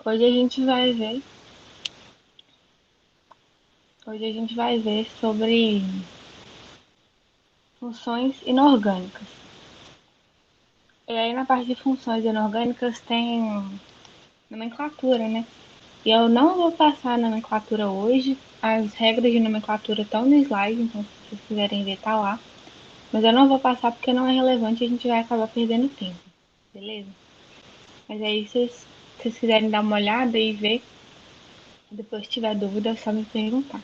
Hoje a gente vai ver, hoje a gente vai ver sobre funções inorgânicas. E aí na parte de funções inorgânicas tem nomenclatura, né? E eu não vou passar a nomenclatura hoje. As regras de nomenclatura estão no slide, então se vocês quiserem ver tá lá. Mas eu não vou passar porque não é relevante e a gente vai acabar perdendo tempo, beleza? Mas aí se vocês quiserem dar uma olhada e ver, depois se tiver dúvida é só me perguntar.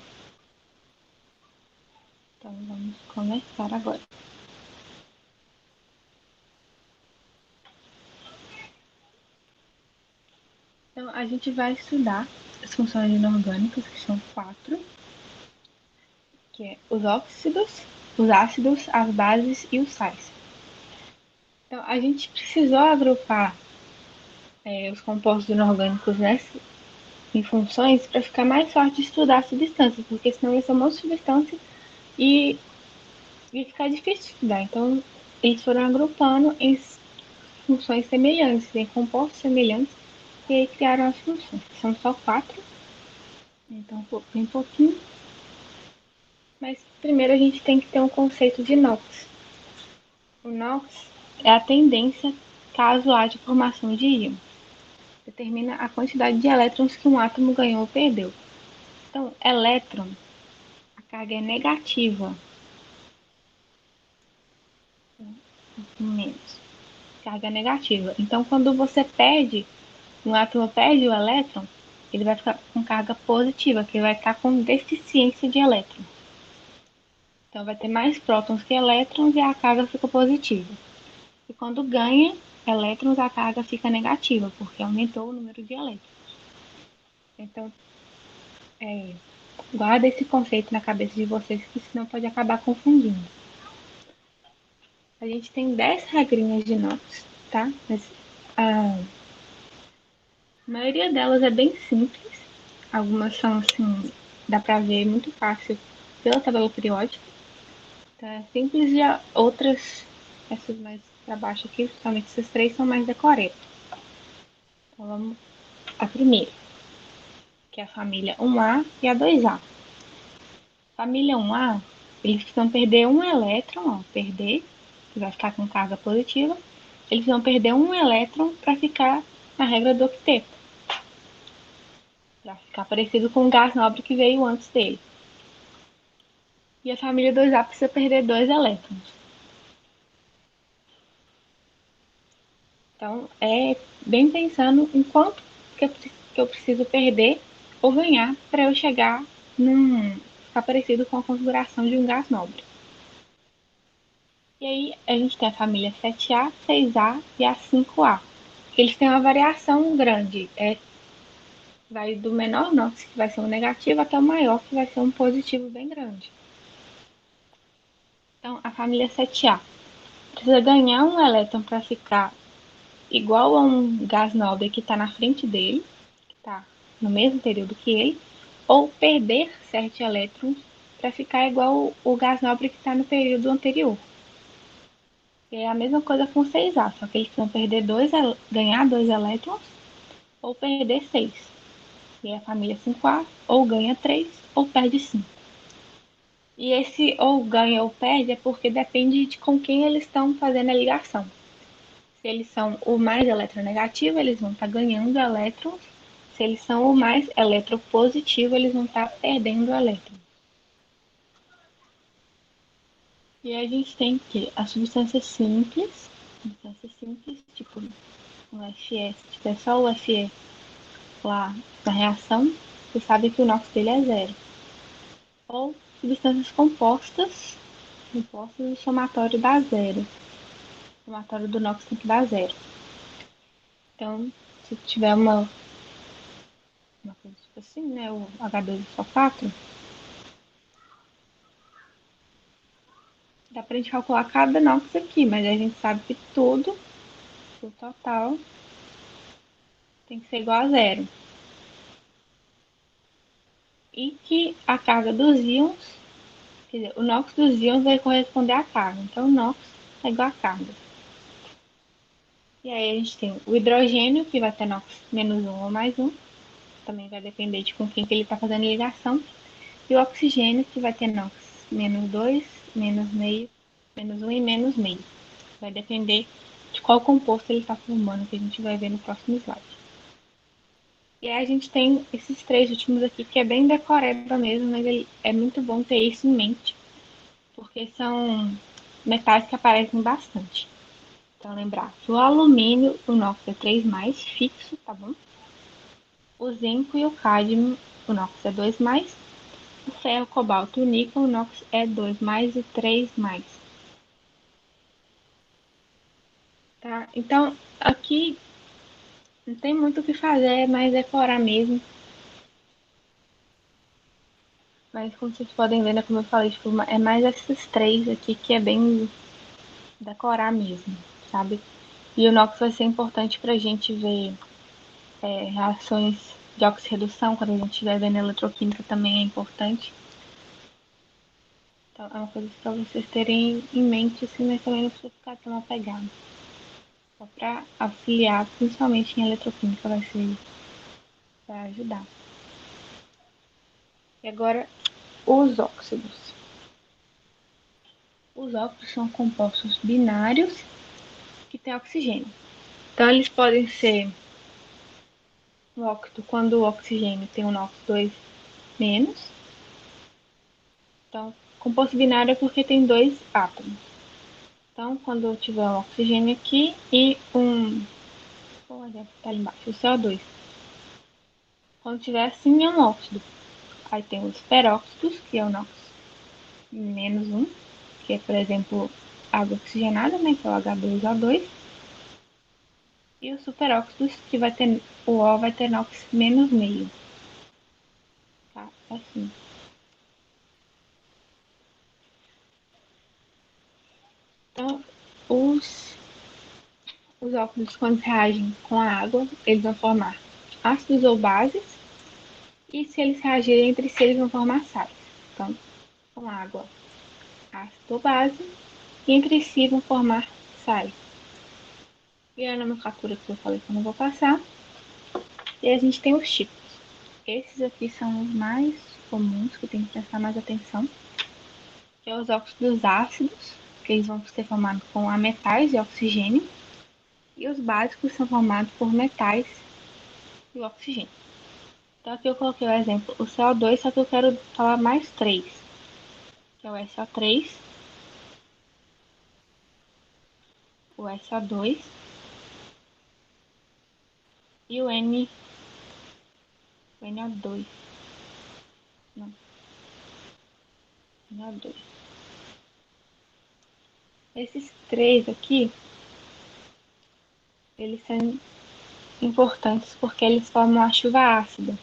Então vamos começar agora. Então, a gente vai estudar as funções inorgânicas, que são quatro, que é os óxidos, os ácidos, as bases e os sais. Então, a gente precisou agrupar os compostos inorgânicos em funções para ficar mais fácil de estudar as substâncias, porque senão ia ser um monte de substância e ia ficar difícil de estudar. Então, eles foram agrupando em funções semelhantes, em compostos semelhantes, e aí criaram as funções. São só quatro, então bem pouquinho. Mas primeiro a gente tem que ter um conceito de NOx. O NOx é a tendência caso haja formação de íon. Determina a quantidade de elétrons que um átomo ganhou ou perdeu. Então, elétron, a carga é negativa. Menos. Carga negativa. Então, quando você perde, um átomo perde o elétron, ele vai ficar com carga positiva, que ele vai estar com deficiência de elétrons. Então, vai ter mais prótons que elétrons e a carga fica positiva. E quando ganha elétrons, a carga fica negativa, porque aumentou o número de elétrons. Então, guarda esse conceito na cabeça de vocês, que senão pode acabar confundindo. A gente tem 10 regrinhas de NOx, tá? Mas a maioria delas é bem simples. Algumas são assim, dá pra ver muito fácil pela tabela periódica. Então é simples e outras, essas mais pra baixo aqui, principalmente essas três, são mais decoradas. Então vamos a primeira, que é a família 1A e a 2A. Família 1A, eles precisam perder um elétron, ó, perder, que vai ficar com carga positiva. Eles vão perder um elétron para ficar na regra do octeto, para ficar parecido com o gás nobre que veio antes dele. E a família 2A precisa perder dois elétrons. Então, é bem pensando em quanto que eu preciso perder ou ganhar para eu chegar num ficar parecido com a configuração de um gás nobre. E aí a gente tem a família 7A, 6A e a 5A. Eles têm uma variação grande. Vai do menor NOx, que vai ser um negativo, até o maior, que vai ser um positivo bem grande. Então, a família 7A precisa ganhar um elétron para ficar igual a um gás nobre que está na frente dele, que está no mesmo período que ele, ou perder 7 elétrons para ficar igual o gás nobre que está no período anterior. E é a mesma coisa com 6A, só que eles vão perder ganhar 2 elétrons ou perder 6. E a família 5A ou ganha 3 ou perde 5. E esse ou ganha ou perde é porque depende de com quem eles estão fazendo a ligação. Se eles são o mais eletronegativo, eles vão estar ganhando elétrons. Se eles são o mais eletropositivo, eles vão estar perdendo elétrons. E a gente tem que a substância simples, tipo o Fe, se tiver só o Fe lá na reação, você sabe que o NOx dele é zero. Ou substâncias compostas, o somatório dá zero. O somatório do NOx tem que dar zero. Então, se tiver uma coisa tipo assim, né, o H2SO4, dá pra gente calcular cada NOx aqui, mas a gente sabe que tudo, o total, tem que ser igual a zero. E que a carga dos íons, quer dizer, o NOx dos íons vai corresponder à carga. Então, o NOx é igual a carga. E aí a gente tem o hidrogênio, que vai ter NOx -1 ou mais um. Também vai depender de com quem que ele está fazendo ligação. E o oxigênio, que vai ter NOx -2, meio, -1 e meio. Vai depender de qual composto ele está formando, que a gente vai ver no próximo slide. E aí a gente tem esses três últimos aqui, que é bem decoreba mesmo, mas ele é muito bom ter isso em mente, porque são metais que aparecem bastante. Então, lembrar que o alumínio, o NOx é 3+, fixo, tá bom? O zinco e o cádmio, o NOx é 2+. O ferro, o cobalto e o níquel, o NOx é 2+ e 3+. Tá? Então, aqui não tem muito o que fazer, é mais decorar mesmo. Mas como vocês podem ver, né, como eu falei, tipo, é mais esses três aqui que é bem decorar mesmo, sabe? E o NOx vai ser importante para a gente ver reações de oxirredução, quando a gente estiver vendo eletroquímica também é importante. Então é uma coisa para vocês terem em mente, assim, mas também não precisa ficar tão apegado. Só para auxiliar, principalmente em eletroquímica, vai ser para ajudar. E agora, os óxidos. Os óxidos são compostos binários que têm oxigênio. Então, eles podem ser um óxido quando o oxigênio tem um NOx 2 menos. Então, composto binário é porque tem dois átomos. Então, quando eu tiver um oxigênio aqui e por exemplo, tá ali embaixo, o CO2. Quando tiver assim, é um óxido. Aí tem os peróxidos, que é o NOx -1, que é, por exemplo, água oxigenada, né, que é o H2O2. E os superóxidos, que vai ter, o O vai ter NOx -meio. Tá? Assim. Então, os óxidos, quando reagem com a água, eles vão formar ácidos ou bases. E se eles reagirem entre si, eles vão formar sais. Então, com água, ácido ou base. E entre si vão formar sais. E a nomenclatura que eu falei que eu não vou passar. E a gente tem os tipos. Esses aqui são os mais comuns, que tem que prestar mais atenção. Que é os óxidos ácidos, que eles vão ser formados com ametais e oxigênio. E os básicos são formados por metais e oxigênio. Então aqui eu coloquei o exemplo, o CO2, só que eu quero falar mais três, que é o SO3, o SO2 e o NO2. Não, NO2. Esses três aqui, eles são importantes porque eles formam a chuva ácida.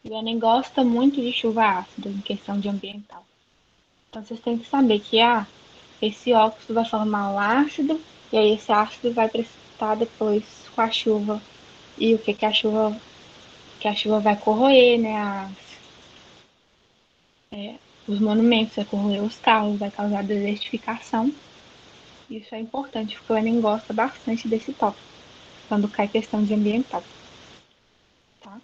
O Enem gosta muito de chuva ácida em questão de ambiental. Então vocês têm que saber que esse óxido vai formar um ácido, e aí esse ácido vai prestar depois com a chuva. E o que, que a chuva vai corroer, né? Os monumentos, vai corroer os carros, vai causar desertificação. Isso é importante, porque o Enem gosta bastante desse tópico, quando cai questão de ambiental. Tá?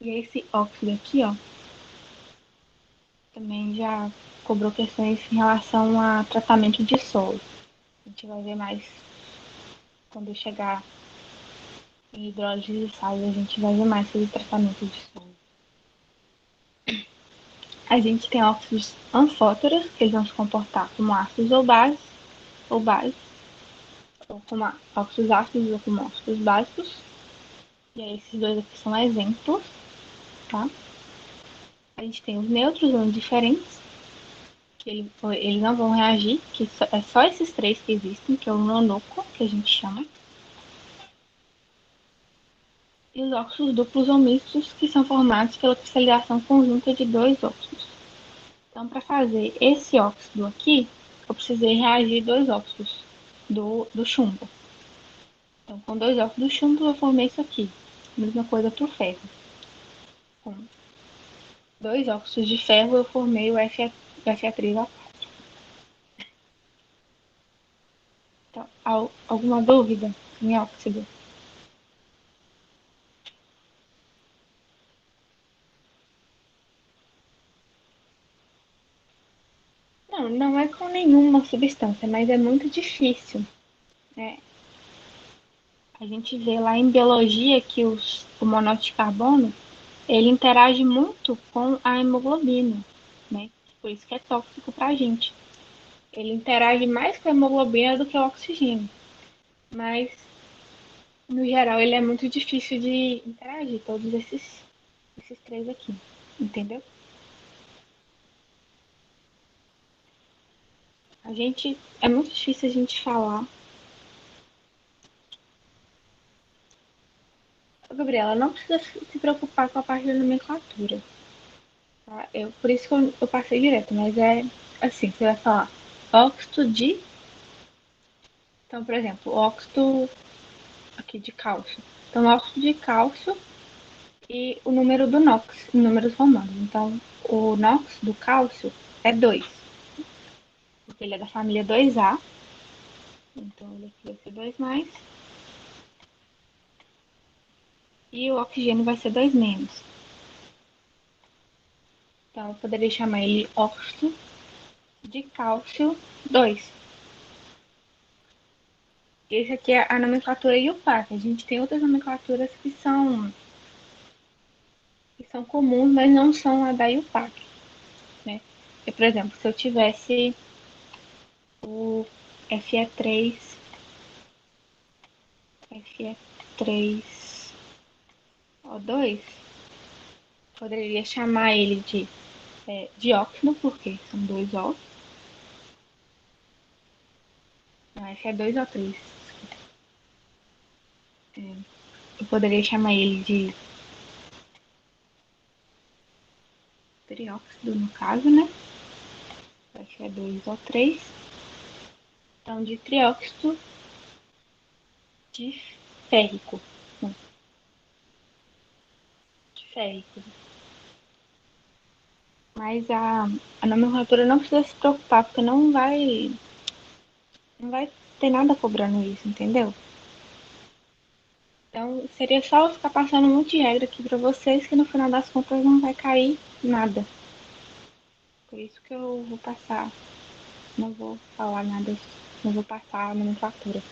E esse óxido aqui, ó, também já cobrou questões em relação a tratamento de solo. A gente vai ver mais quando chegar em hidrólise de sais, a gente vai ver mais sobre tratamento de solo. A gente tem óxidos anfóteros, que eles vão se comportar como ácidos ou bases, ou como óxidos ácidos ou como óxidos básicos. E aí esses dois aqui são exemplos, tá? A gente tem os neutros, são diferentes, que eles não vão reagir, que é só esses três que existem, que é o nonoco, que a gente chama. E os óxidos duplos ou mistos, que são formados pela cristalização conjunta de dois óxidos. Então, para fazer esse óxido aqui, eu precisei reagir dois óxidos do chumbo. Então, com dois óxidos do chumbo, eu formei isso aqui. Mesma coisa para o ferro. Com dois óxidos de ferro, eu formei o Fe3O4. Alguma dúvida em óxido? Não, não é com nenhuma substância, mas é muito difícil, né? A gente vê lá em biologia que o monóxido de carbono, ele interage muito com a hemoglobina, né? Por isso que é tóxico para a gente. Ele interage mais com a hemoglobina do que o oxigênio, mas no geral ele é muito difícil de interagir, todos esses três aqui, entendeu? É muito difícil a gente falar. Gabriela, não precisa se preocupar com a parte da nomenclatura, tá? Por isso que eu passei direto, mas é assim, você vai falar óxido de. Então, por exemplo, óxido aqui de cálcio. Então, óxido de cálcio e o número do NOx, em números romanos. Então, o NOx do cálcio é 2, porque ele é da família 2A. Então, ele aqui vai ser 2 mais. E o oxigênio vai ser 2 menos. Então, eu poderia chamar ele óxido de cálcio 2. Esse aqui é a nomenclatura IUPAC. A gente tem outras nomenclaturas que são comuns, mas não são a da IUPAC, né? E, por exemplo, se eu tivesse o Fe3, Fe3O2, poderia chamar ele de dióxido, porque são dois O. Não, Fe2O3. Eu poderia chamar ele de trióxido, no caso, né? Fe2O3. Então, de trióxido de férrico. Não, de férrico. Mas a nomenclatura não precisa se preocupar, porque não vai ter nada cobrando isso, entendeu? Então, seria só eu ficar passando um monte de regra aqui pra vocês, que no final das contas não vai cair nada. Por isso que eu vou passar, não vou falar nada, não vou passar a nomenclatura.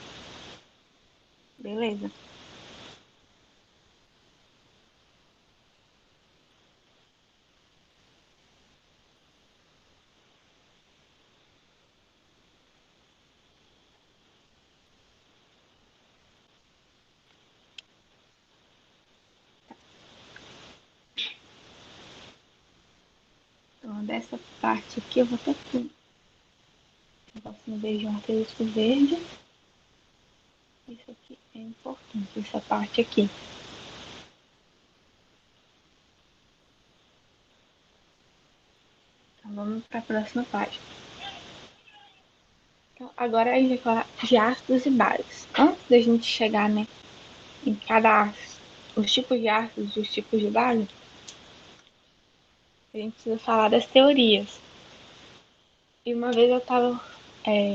Beleza? Então, dessa parte aqui eu vou até pôr um negocinho verde, um asterisco verde. Isso aqui é importante, essa parte aqui. Então, vamos para a próxima página. Então, agora a gente vai falar de ácidos e bases. Antes da gente chegar, né, em cada ácido, os tipos de ácidos e os tipos de base, a gente precisa falar das teorias. E uma vez eu tava. É,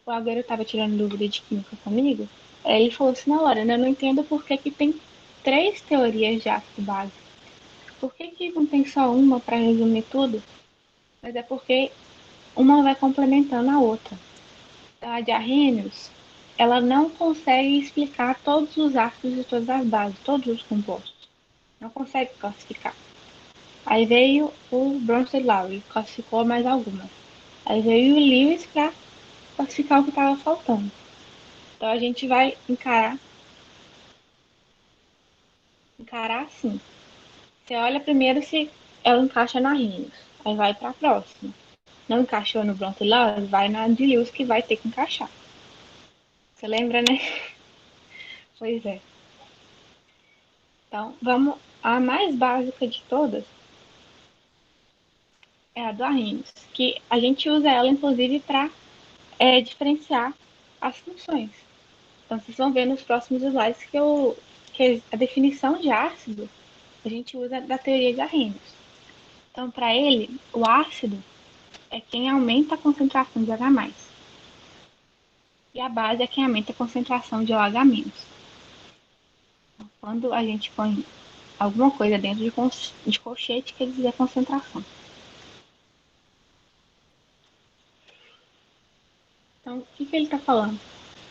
o Agüero tava tirando dúvida de química comigo. Aí ele falou assim: não, Lorena, eu não entendo por que, que tem três teorias de ácido base. Por que, que não tem só uma para resumir tudo? Mas é porque uma vai complementando a outra. A de Arrhenius, ela não consegue explicar todos os ácidos e todas as bases, todos os compostos. Não consegue classificar. Aí veio o Bronsted-Lowry, e classificou mais algumas. Aí veio o Lewis para classificar o que estava faltando. Então a gente vai encarar assim. Você olha primeiro se ela encaixa na Arrhenius. Aí vai para a próxima. Não encaixou no Bronsted-Lowry, vai na de Lewis que vai ter que encaixar. Você lembra, né? Pois é. Então, vamos. A mais básica de todas é a do Arrhenius, que a gente usa ela, inclusive, para diferenciar as funções. Então, vocês vão ver nos próximos slides que a definição de ácido a gente usa da teoria de Arrhenius. Então, para ele, o ácido é quem aumenta a concentração de H+. E a base é quem aumenta a concentração de OH-. Quando a gente põe alguma coisa dentro de colchete, quer dizer concentração. Então, o que ele está falando?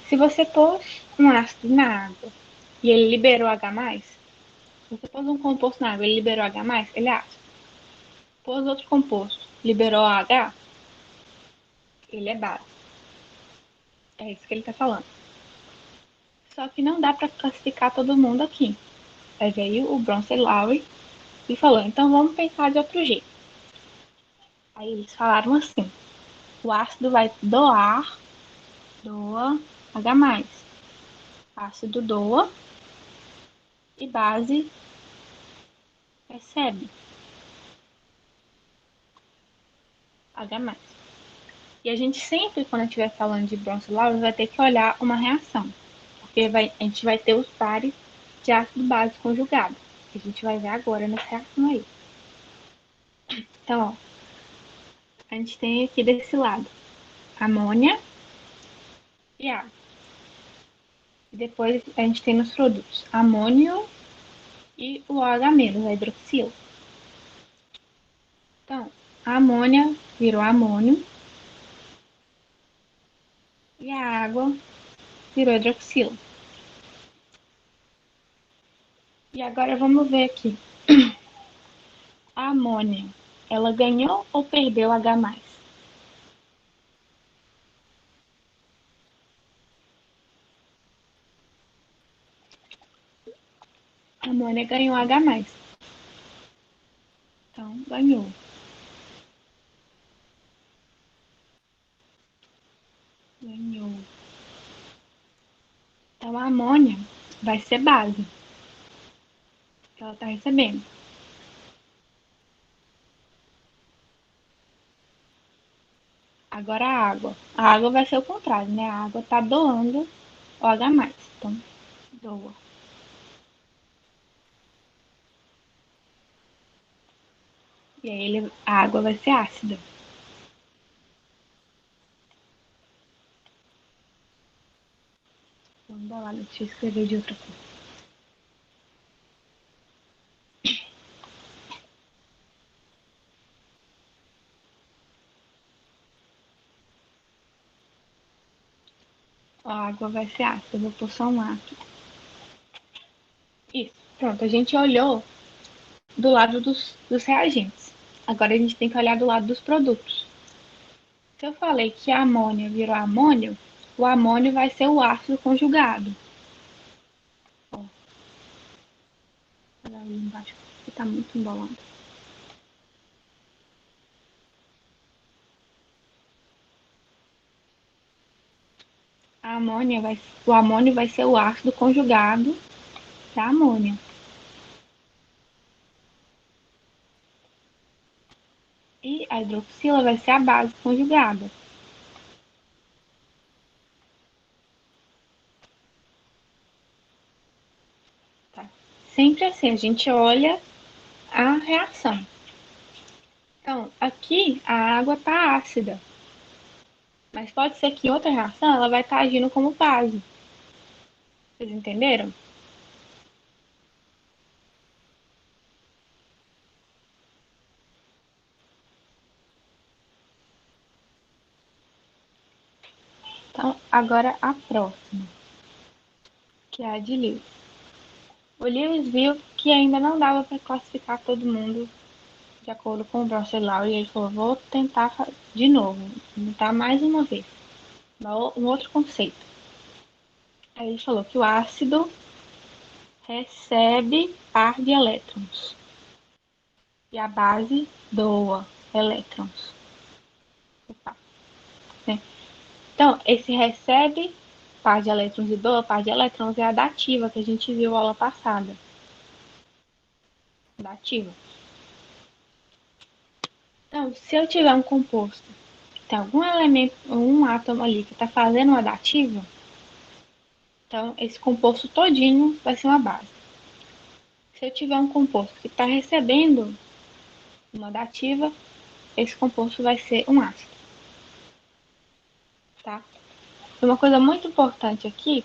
Se você pôs um ácido na água e ele liberou H+, se você pôs um composto na água e ele liberou H+, ele é ácido. Pôs outro composto, liberou H, ele é base. É isso que ele está falando. Só que não dá para classificar todo mundo aqui. Aí veio o Bronson Lowry e falou, então vamos pensar de outro jeito. Aí eles falaram assim, o ácido vai doa H+, ácido doa e base recebe H+. E a gente sempre, quando estiver falando de Bronson Lowry, vai ter que olhar uma reação. Porque a gente vai ter os pares de ácido base conjugado. Que a gente vai ver agora nessa reação aí. Então, ó, a gente tem aqui desse lado amônia e água. E depois a gente tem nos produtos amônio e o OH-, a hidroxila. Então, a amônia virou amônio e a água virou hidroxila. E agora vamos ver aqui. A amônia, ela ganhou ou perdeu H+? A amônia ganhou H+. Então, ganhou. Ganhou. Então, a amônia vai ser base. Que ela está recebendo. Agora a água. A água vai ser o contrário, né? A água está doando o H+. Então, doa. E aí a água vai ser ácida. Vamos dar lá, deixa eu escrever de outra coisa. A água vai ser ácida. Eu vou pôr só um A. Isso. Pronto, a gente olhou do lado dos reagentes. Agora a gente tem que olhar do lado dos produtos. Se eu falei que a amônia virou amônio, o amônio vai ser o ácido conjugado. Ó, olha ali embaixo, que tá muito embolado. O amônio vai ser o ácido conjugado da amônia. E a hidroxila vai ser a base conjugada. Tá? Sempre assim, a gente olha a reação. Então, aqui a água está ácida. Mas pode ser que outra reação ela vai estar agindo como base. Vocês entenderam? Então, agora a próxima, que é a de Lewis. O Lewis viu que ainda não dava para classificar todo mundo de acordo com o Bronson Lowry, e ele falou, vou tentar de novo, tentar mais uma vez, um outro conceito. Aí ele falou que o ácido recebe par de elétrons e a base doa elétrons. Opa, né? Então, esse recebe par de elétrons e doa par de elétrons é a dativa que a gente viu aula passada. Dativa. Então, se eu tiver um composto, tem algum elemento, um átomo ali que está fazendo uma dativa, então esse composto todinho vai ser uma base. Se eu tiver um composto que está recebendo uma dativa, esse composto vai ser um ácido. Tá? uma coisa muito importante aqui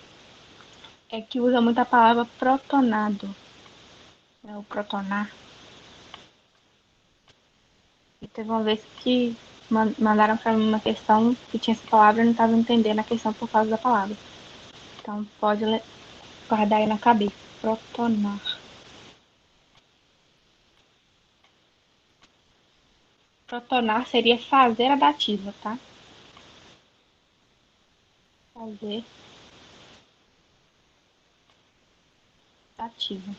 é que usa muito a palavra protonado, né? O protonar. E teve uma vez que mandaram para mim uma questão que tinha essa palavra e eu não estava entendendo a questão por causa da palavra. Então pode guardar aí na cabeça. Protonar. Protonar seria fazer a dativa, tá? Fazer dativa.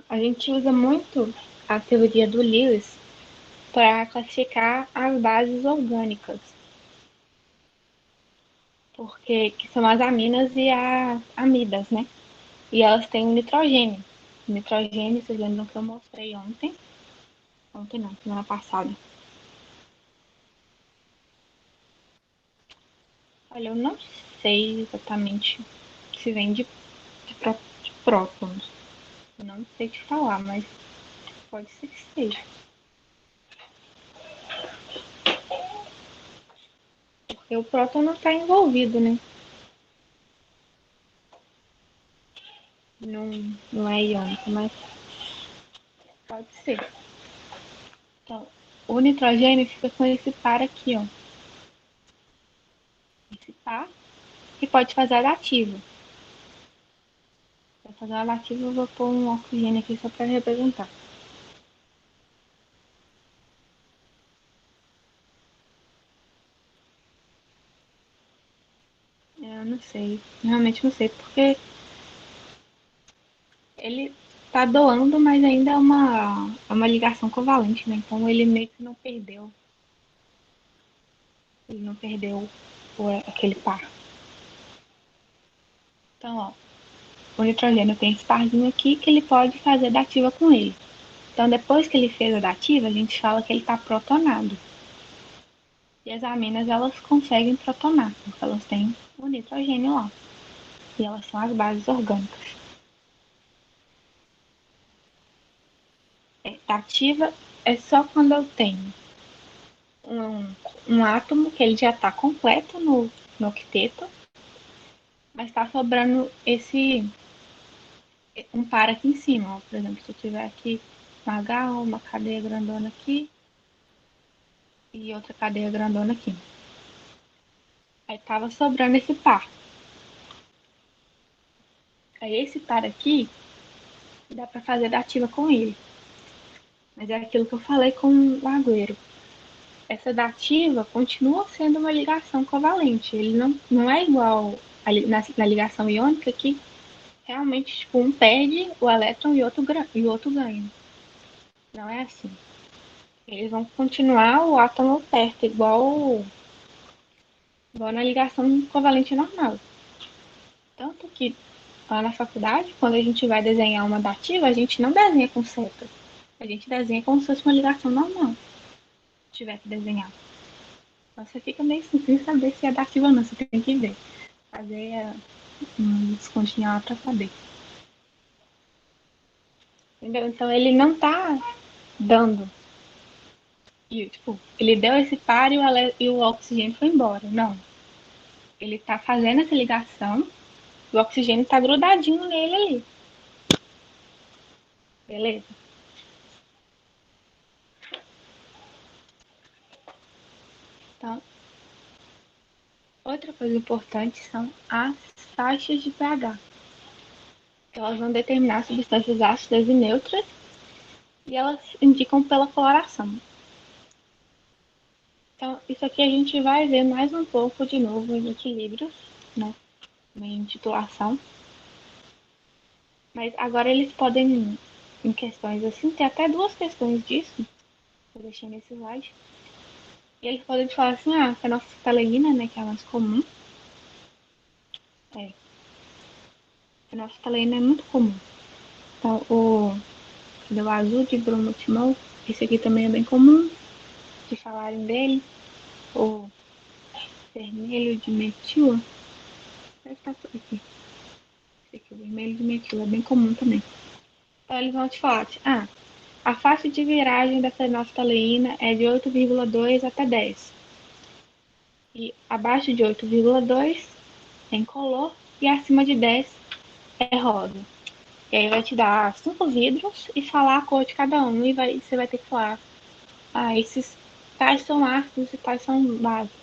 A gente usa muito a teoria do Lewis para classificar as bases orgânicas, porque que são as aminas e as amidas, né? E elas têm um nitrogênio. O nitrogênio, vocês lembram que eu mostrei ontem? Ontem não, semana passada. Olha, eu não sei exatamente se vem de prótons. Eu não sei te falar, mas pode ser que seja. Porque o próton não está envolvido, né? Não, não é iônico, mas pode ser. Então, o nitrogênio fica com esse par aqui, ó. Esse par que pode fazer a dativa. Para fazer a dativa, eu vou pôr um oxigênio aqui só para representar. Eu não sei, realmente não sei, porque ele tá doando, mas ainda é uma ligação covalente, né? Então ele meio que não perdeu. Ele não perdeu aquele par. Então, ó, o nitrogênio tem esse parzinho aqui que ele pode fazer dativa com ele. Então, depois que ele fez a dativa, a gente fala que ele está protonado. E as aminas, elas conseguem protonar, porque elas têm o nitrogênio lá. E elas são as bases orgânicas. Dativa é só quando eu tenho um átomo que ele já está completo no octeto, mas está sobrando um par aqui em cima. Ó. Por exemplo, se eu tiver aqui um H, uma cadeia grandona aqui e outra cadeia grandona aqui. Aí tava sobrando esse par. Aí esse par aqui dá para fazer dativa com ele. Mas é aquilo que eu falei com o Agüero. Essa dativa continua sendo uma ligação covalente. Ele não é igual na ligação iônica que realmente tipo, um perde o elétron e o outro ganha. Não é assim. Eles vão continuar o átomo perto, igual na ligação covalente normal. Tanto que lá na faculdade, quando a gente vai desenhar uma dativa, a gente não desenha com seta. A gente desenha como se fosse uma ligação normal. Se tiver que desenhar. Então você fica meio assim, sem saber se é dativa ou não. Você tem que ver. Fazer um descontinho lá pra saber. Entendeu? Então ele não tá dando. E, tipo, ele deu esse par e o oxigênio foi embora. Não. Ele tá fazendo essa ligação e o oxigênio tá grudadinho nele ali. Beleza? Então, outra coisa importante são as taxas de pH. Elas vão determinar substâncias ácidas e neutras e elas indicam pela coloração. Então, isso aqui a gente vai ver mais um pouco de novo em equilíbrios, né? Em titulação. Mas agora eles podem, em questões assim, ter até duas questões disso. Eu deixei nesse slide. E eles podem falar assim, a fenolftaleína, né, que é a mais comum. A fenolftaleína é muito comum. Então, o azul de bromotimol, esse aqui também é bem comum de falarem dele. O vermelho de metil, deve estar por aqui. Esse aqui, o vermelho de metil, é bem comum também. Então eles vão te falar, a faixa de viragem da fenolftaleína é de 8,2 até 10. E abaixo de 8,2 é incolor e acima de 10 é rosa. E aí vai te dar 5 vidros e falar a cor de cada um. E você vai ter que falar, esses tais são ácidos e tais são básicos.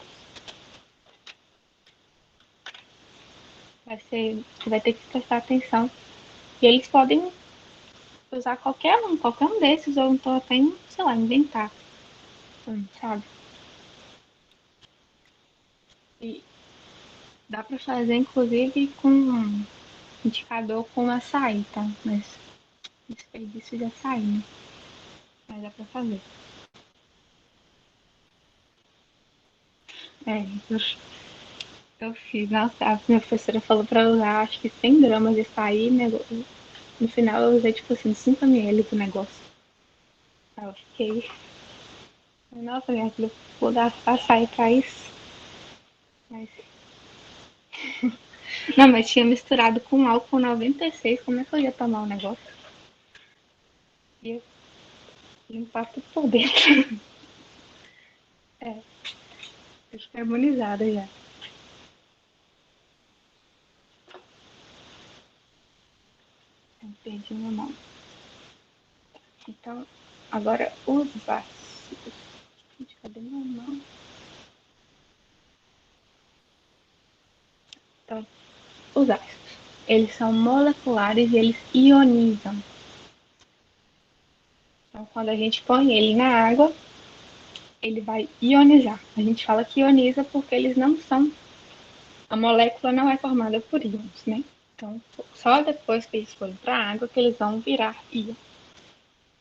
Você vai ter que prestar atenção. E eles podem usar qualquer um desses, ou então até, sei lá, inventar, sabe? E dá pra fazer, inclusive, com um indicador com açaí, tá? Mas desperdício de açaí, né? Mas dá pra fazer. É, eu fiz. Nossa, a minha professora falou pra usar, acho que 100 gramas de açaí, né? No final eu usei, tipo assim, 5 ml do negócio. Aí eu fiquei, nossa, minha filha, vou dar açaí pra isso. Mas, não, mas tinha misturado com álcool 96, como é que eu ia tomar o negócio? Ia limpar tudo por dentro. É, eu fiquei harmonizada já. Eu perdi meu nome. Então, agora os ácidos. Gente, cadê meu nome? Então, os ácidos. Eles são moleculares e eles ionizam. Então, quando a gente põe ele na água, ele vai ionizar. A gente fala que ioniza porque eles não são. A molécula não é formada por íons, né? Então, só depois que eles forem para a água que eles vão virar íon.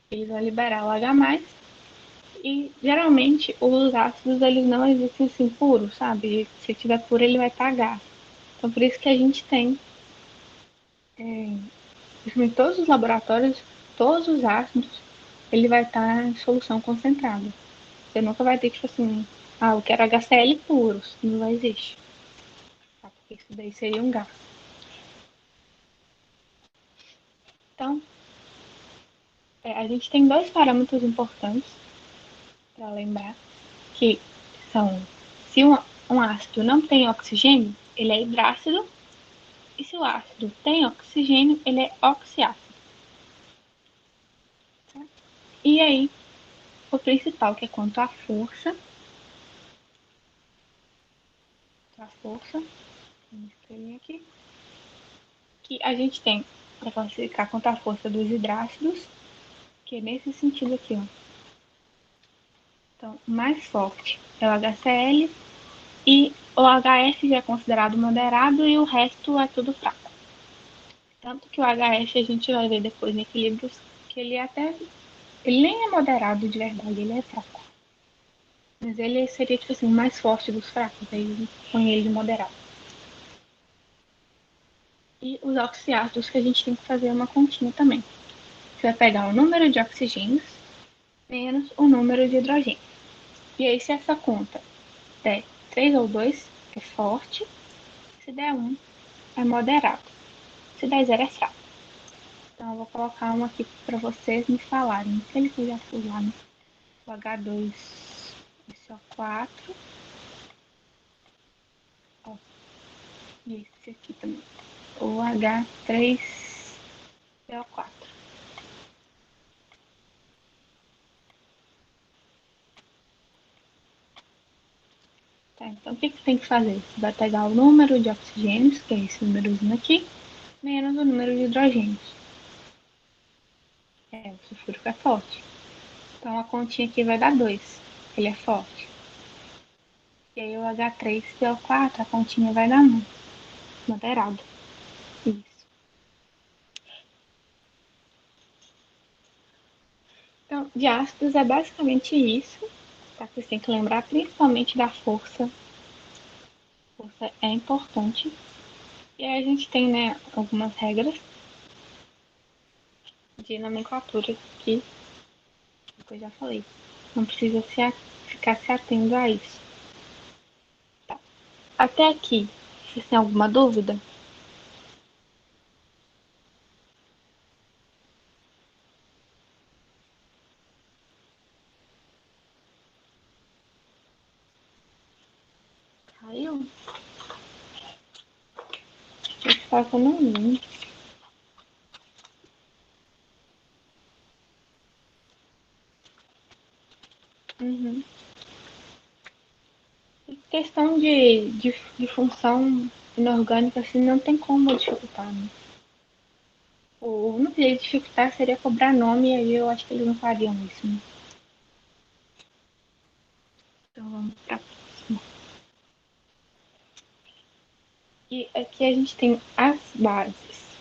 Eles vão liberar o H+, e geralmente os ácidos eles não existem assim puros, sabe? Se tiver puro ele vai estar gás. Então por isso que a gente tem em todos os laboratórios, todos os ácidos, ele vai estar em solução concentrada. Você nunca vai ter, tipo assim, eu quero HCl puros. Não vai existir. Tá? Porque isso daí seria um gás. Então, a gente tem dois parâmetros importantes para lembrar, que são, se um ácido não tem oxigênio, ele é hidrácido, e se o ácido tem oxigênio, ele é oxiácido. Tá? E aí, o principal, que é quanto à força, aqui, que a gente tem para classificar quanto à força dos hidrácidos, que é nesse sentido aqui, ó. Então, o mais forte é o HCl e o HF já é considerado moderado e o resto é tudo fraco. Tanto que o HF a gente vai ver depois em equilíbrios que ele nem é moderado de verdade, ele é fraco. Mas ele seria, tipo assim, o mais forte dos fracos, aí põe ele de moderado. E os oxiácidos que a gente tem que fazer uma continha também. Você vai pegar o número de oxigênios menos o número de hidrogênio. E aí, se essa conta der 3 ou 2, é forte. Se der 1, é moderado. Se der 0, é fraco. Então, eu vou colocar um aqui para vocês me falarem. Aquele que eu já fui lá, né? O H2SO4. Ó, e esse aqui também. O H3PO4. Tá, então, o que você tem que fazer? Você vai pegar o número de oxigênios, que é esse númerozinho aqui, menos o número de hidrogênios. O sulfúrico é forte. Então, a continha aqui vai dar 2. Ele é forte. E aí, o H3PO4, a continha vai dar 1. Moderado. Isso. Então, de ácidos é basicamente isso. Tá? Vocês têm que lembrar principalmente da força. Força é importante. E aí a gente tem, né, algumas regras de nomenclatura que eu já falei. Não precisa ficar se atendo a isso. Tá? Até aqui, vocês têm alguma dúvida? Deixa eu falar que eu não lembro. Uhum. Questão de função inorgânica, assim, não tem como dificultar, né? O único jeito de dificultar seria cobrar nome, e aí eu acho que eles não fariam isso, né? Então vamos pra próxima. E aqui a gente tem as bases.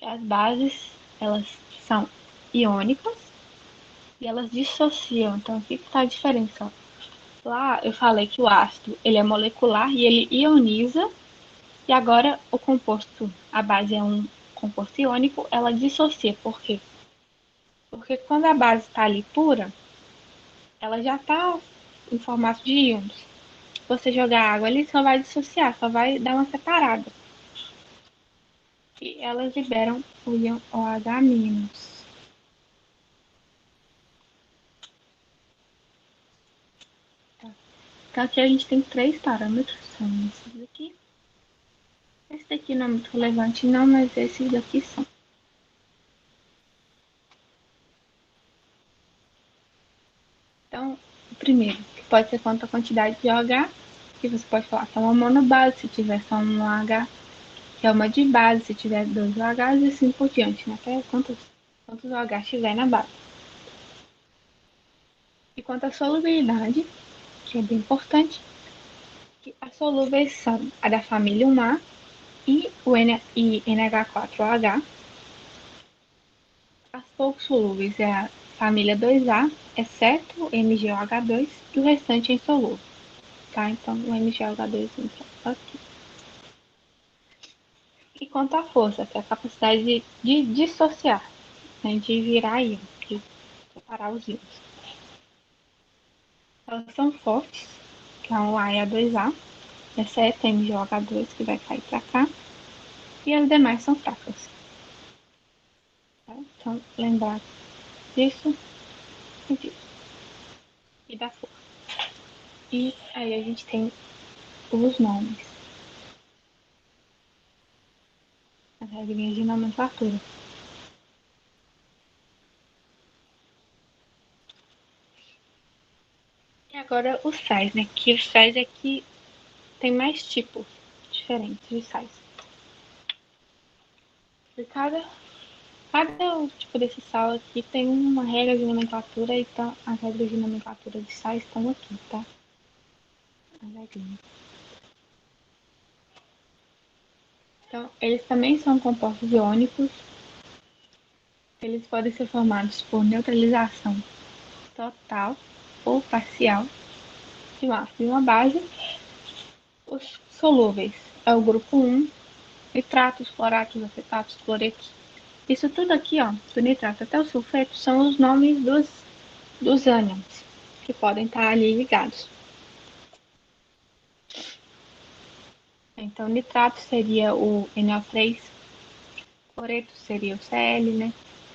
As bases, elas são iônicas e elas dissociam. Então, o que está a diferença? Lá eu falei que o ácido ele é molecular e ele ioniza, e agora o composto, a base é um composto iônico, ela dissocia. Por quê? Porque quando a base está ali pura, ela já está em formato de íons. Se você jogar água ali, só vai dissociar, só vai dar uma separada. E elas liberam o íon OH-. Tá? Então aqui a gente tem três parâmetros, são esses daqui. Esse daqui não é muito relevante não, mas esses daqui são. Então, o primeiro, que pode ser quanto a quantidade de OH, que você pode falar que é uma monobase, se tiver só um OH, que é uma dibase, se tiver dois OHs, e assim por diante, né? Até quantos OH tiver na base. E quanto à solubilidade, que é bem importante, que as solúveis são a da família 1A e o NH4OH. As pouco solúveis é a família 2A, exceto o MgOH2, e o restante é insolúvel. Tá? Então, o MgOH2 entra aqui. E quanto à força, que é a capacidade de dissociar, né, de virar íon, de separar os íons. Elas são fortes, que é o A e a 2A, exceto MgOH2, que vai cair para cá, e as demais são fracas. Tá? Então, lembrar disso e disso. E da força. E aí a gente tem os nomes, as regrinhas de nomenclatura. E agora os sais, né? Que os sais aqui tem mais tipos diferentes de sais. E cada tipo desse sal aqui tem uma regra de nomenclatura, então as regras de nomenclatura de sais estão aqui, tá? Então, eles também são compostos iônicos. Eles podem ser formados por neutralização total ou parcial de um ácido e uma base. Os solúveis é o grupo 1, nitratos, cloratos, acetatos, cloretos. Isso tudo aqui, ó, do nitrato até o sulfeto, são os nomes dos ânions, que podem estar ali ligados. Então, nitrato seria o NO3, cloreto seria o Cl, né?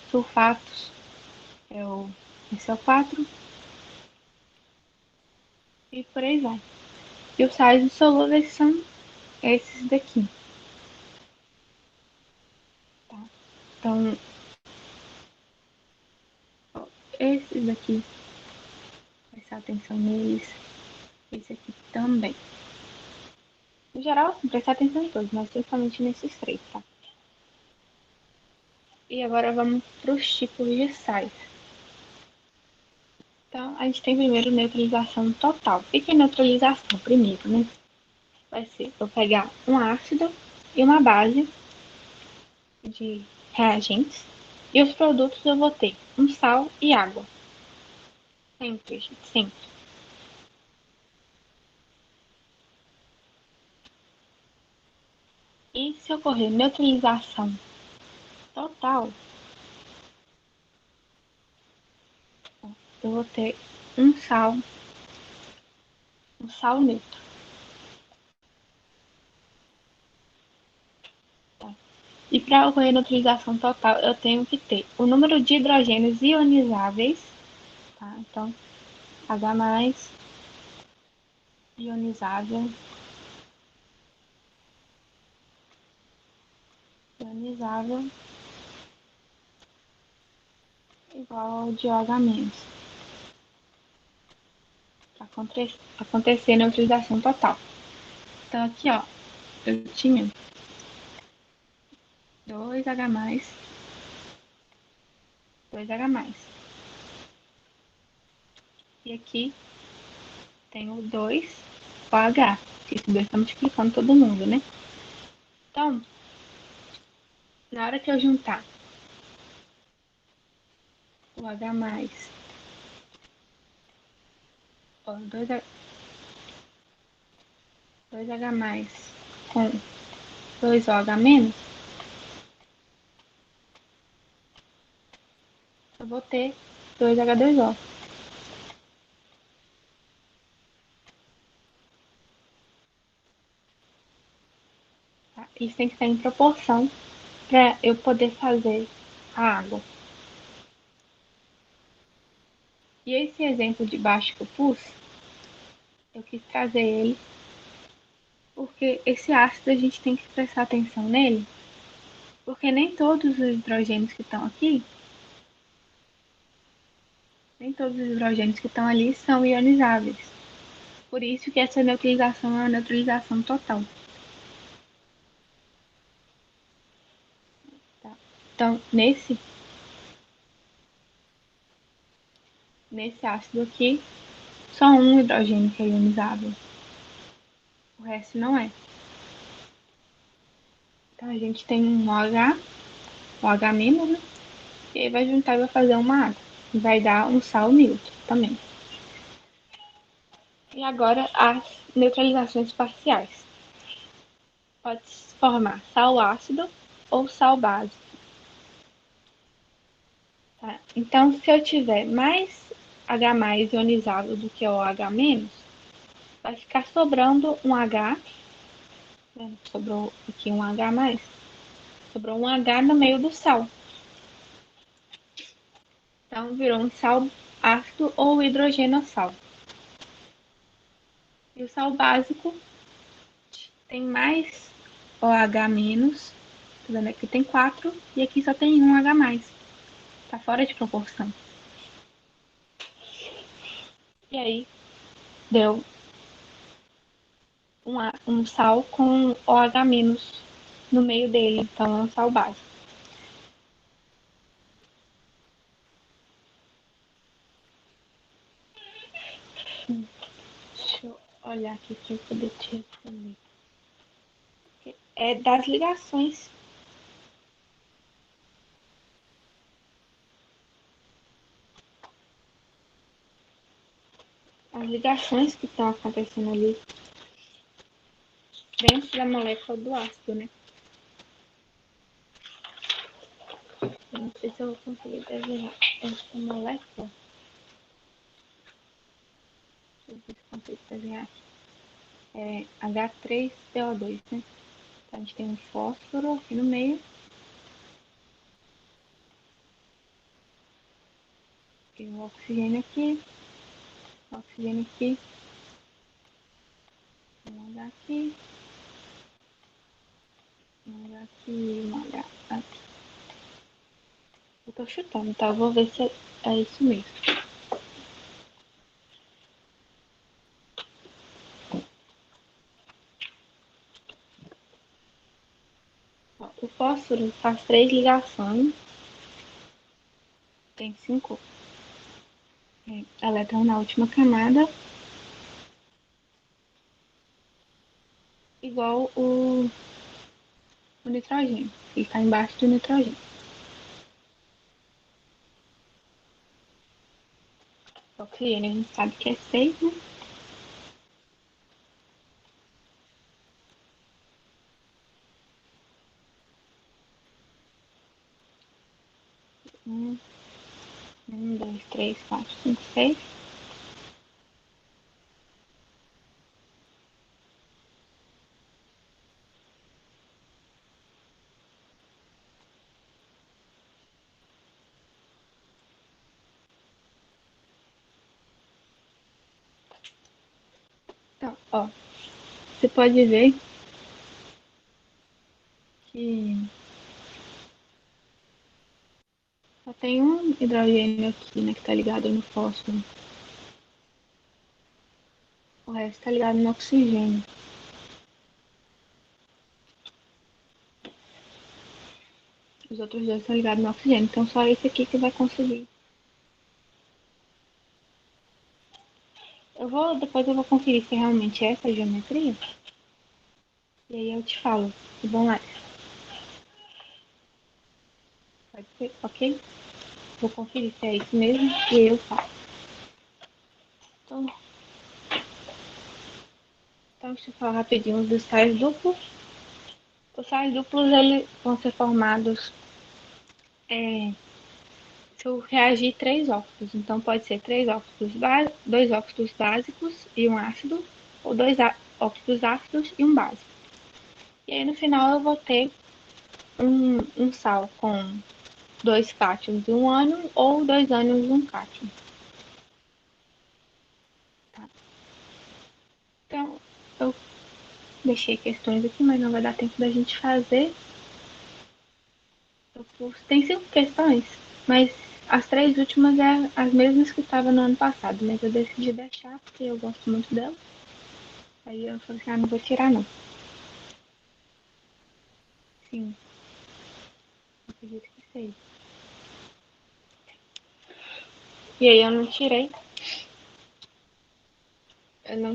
Sulfatos é o SO4 e por aí vai. E os sais insolúveis são esses daqui, tá? Então, ó, esses daqui, prestar atenção neles, esse aqui também. Em geral, assim, prestar atenção em todos, mas principalmente nesses três, tá? E agora vamos para os tipos de sais. Então, a gente tem primeiro neutralização total. O que é neutralização? Primeiro, né? Vai ser, vou pegar um ácido e uma base de reagentes. E os produtos eu vou ter um sal e água. Sempre, gente, sempre. E se ocorrer neutralização total, eu vou ter um sal neutro. Tá? E para ocorrer neutralização total, eu tenho que ter o número de hidrogênios ionizáveis, tá? Então, H+, ionizável, ionizável igual ao de OH-, para acontecer a neutralização total. Então aqui, ó, eu tinha 2H+, 2H+. E aqui tenho 2OH, que esse 2 está multiplicando todo mundo, né? Então, na hora que eu juntar o H+, ó, 2H+ com 2OH-, eu vou ter 2H2O. Tá? Isso tem que estar em proporção para eu poder fazer a água. E esse exemplo de baixo que eu pus, eu quis trazer ele porque esse ácido a gente tem que prestar atenção nele, porque nem todos os hidrogênios que estão aqui, nem todos os hidrogênios que estão ali são ionizáveis. Por isso que essa neutralização é uma neutralização total. Tá? Então, nesse ácido aqui, só um hidrogênio que é ionizável. O resto não é. Então, a gente tem um OH, o H-, né? E aí vai juntar e vai fazer uma água. E vai dar um sal neutro também. E agora as neutralizações parciais. Pode se formar sal ácido ou sal básico. Tá? Então, se eu tiver mais H+ ionizado do que o H-, vai ficar sobrando um H, né? Sobrou aqui um H+, sobrou um H no meio do sal. Então, virou um sal ácido ou hidrogenossal. E o sal básico tem mais OH-, tá vendo? Aqui tem 4 e aqui só tem um H+. Tá fora de proporção. E aí, deu um sal com OH- no meio dele, então é um sal básico. Deixa eu olhar aqui para eu poder te responder. É das ligações. As ligações que estão acontecendo ali dentro da molécula do ácido, né? Eu não sei se eu vou conseguir desenhar essa molécula. Deixa eu ver se eu consigo desenhar aqui. É H3PO2, né? Então, a gente tem um fósforo aqui no meio. E o oxigênio aqui. O oxigênio aqui. Um H aqui. Um H aqui. Um H aqui. Eu tô chutando, tá? Eu vou ver se é isso mesmo. Ó, o fósforo faz 3 ligações. Tem 5 elétrons na última camada. Igual o nitrogênio. Ele está embaixo do nitrogênio. O oxigênio a gente sabe que é 6, né? Um, 2, 3, 4, 5, 6. Então, Ó, você pode ver que só tem um hidrogênio aqui, né, que tá ligado no fósforo. O resto tá ligado no oxigênio. Os outros dois estão ligados no oxigênio. Então só esse aqui que vai conseguir. Depois eu vou conferir se realmente é essa a geometria. E aí eu te falo. Que bom é. Pode ser, ok? Vou conferir se é isso mesmo e aí eu falo. Então, deixa eu falar rapidinho dos sais duplos. Os sais duplos eles vão ser formados se eu reagir três óxidos. Então pode ser dois óxidos básicos e um ácido, ou óxidos ácidos e um básico. E aí no final eu vou ter um sal com dois cátions e um ânion, ou dois ânions e um cátion. Tá? Então, eu deixei questões aqui, mas não vai dar tempo da gente fazer. Tem cinco questões, mas as três últimas é as mesmas que estavam no ano passado, mas eu decidi deixar porque eu gosto muito delas. Aí eu falei assim, não vou tirar não. Sim, acredito que seja. E aí eu não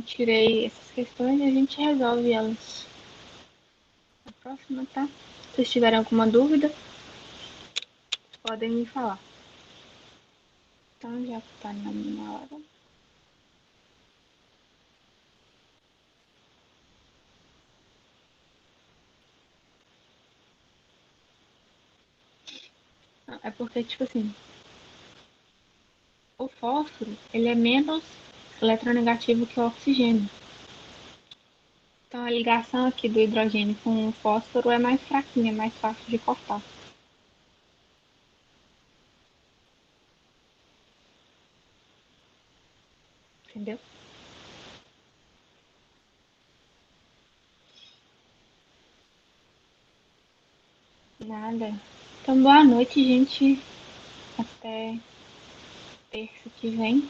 tirei essas questões e a gente resolve elas na próxima, tá? Se vocês tiverem alguma dúvida, podem me falar. Então já tá na minha hora. É porque, tipo assim, o fósforo, ele é menos eletronegativo que o oxigênio. Então a ligação aqui do hidrogênio com o fósforo é mais fraquinha, é mais fácil de cortar. Entendeu? Nada. Então boa noite, gente. Até terça que vem.